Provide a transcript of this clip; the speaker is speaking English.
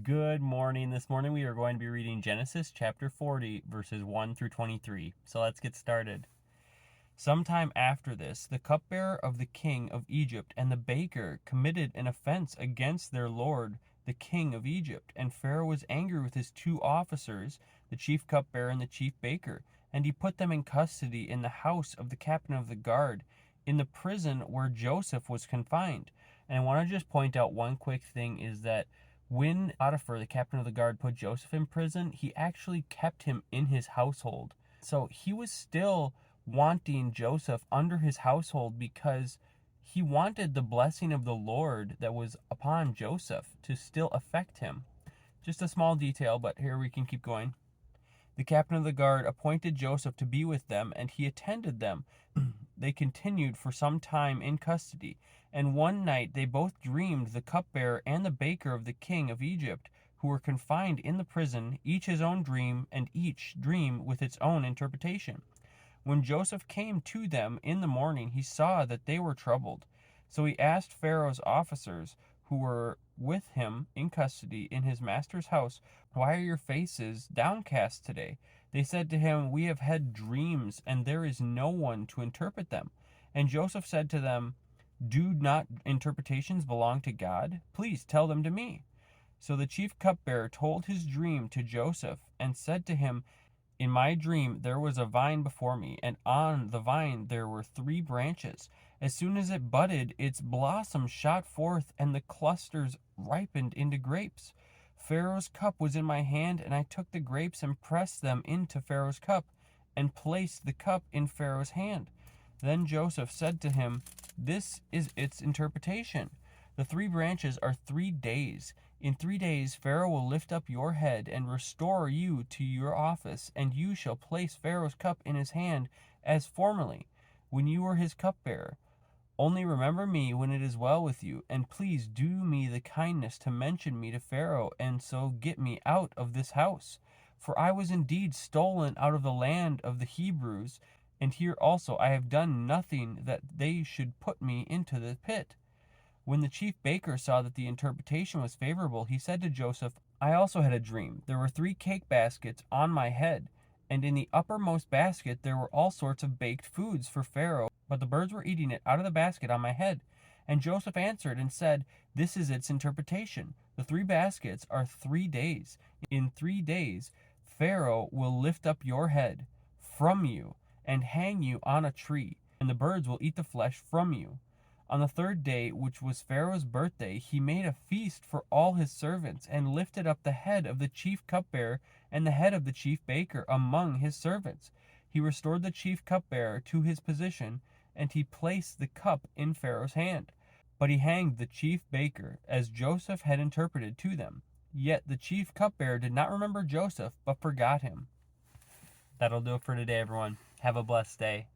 Good morning. This morning we are going to be reading Genesis chapter 40, verses 1 through 23. So let's get started. Sometime after this, the cupbearer of the king of Egypt and the baker committed an offense against their lord, the king of Egypt. And Pharaoh was angry with his two officers, the chief cupbearer and the chief baker, and he put them in custody in the house of the captain of the guard, in the prison where Joseph was confined. And I want to just point out one quick thing is that when Potiphar, the captain of the guard, put Joseph in prison, he actually kept him in his household. So he was still wanting Joseph under his household because he wanted the blessing of the Lord that was upon Joseph to still affect him. Just a small detail, but here we can keep going. The captain of the guard appointed Joseph to be with them, and he attended them. They continued for some time in custody, and one night they both dreamed, the cupbearer and the baker of the king of Egypt, who were confined in the prison, each his own dream, and each dream with its own interpretation. When Joseph came to them in the morning, he saw that they were troubled. So he asked Pharaoh's officers, who were with him in custody in his master's house, "Why are your faces downcast today?" They said to him, "We have had dreams, and there is no one to interpret them." And Joseph said to them, "Do not interpretations belong to God? Please tell them to me." So the chief cupbearer told his dream to Joseph and said to him, "In my dream there was a vine before me, and on the vine there were 3 branches. As soon as it budded, its blossoms shot forth, and the clusters ripened into grapes. Pharaoh's cup was in my hand, and I took the grapes and pressed them into Pharaoh's cup, and placed the cup in Pharaoh's hand." Then Joseph said to him, "This is its interpretation. The 3 branches are 3 days. In 3 days Pharaoh will lift up your head and restore you to your office, and you shall place Pharaoh's cup in his hand as formerly, when you were his cupbearer. Only remember me when it is well with you, and please do me the kindness to mention me to Pharaoh, and so get me out of this house. For I was indeed stolen out of the land of the Hebrews, and here also I have done nothing that they should put me into the pit." When the chief baker saw that the interpretation was favorable, he said to Joseph, "I also had a dream. There were 3 cake baskets on my head, and in the uppermost basket there were all sorts of baked foods for Pharaoh, but the birds were eating it out of the basket on my head." And Joseph answered and said, "This is its interpretation. The 3 baskets are 3 days. In 3 days Pharaoh will lift up your head from you and hang you on a tree, and the birds will eat the flesh from you." On the 3rd day, which was Pharaoh's birthday, he made a feast for all his servants, and lifted up the head of the chief cupbearer and the head of the chief baker among his servants. He restored the chief cupbearer to his position, and he placed the cup in Pharaoh's hand. But he hanged the chief baker, as Joseph had interpreted to them. Yet the chief cupbearer did not remember Joseph, but forgot him. That'll do it for today, everyone. Have a blessed day.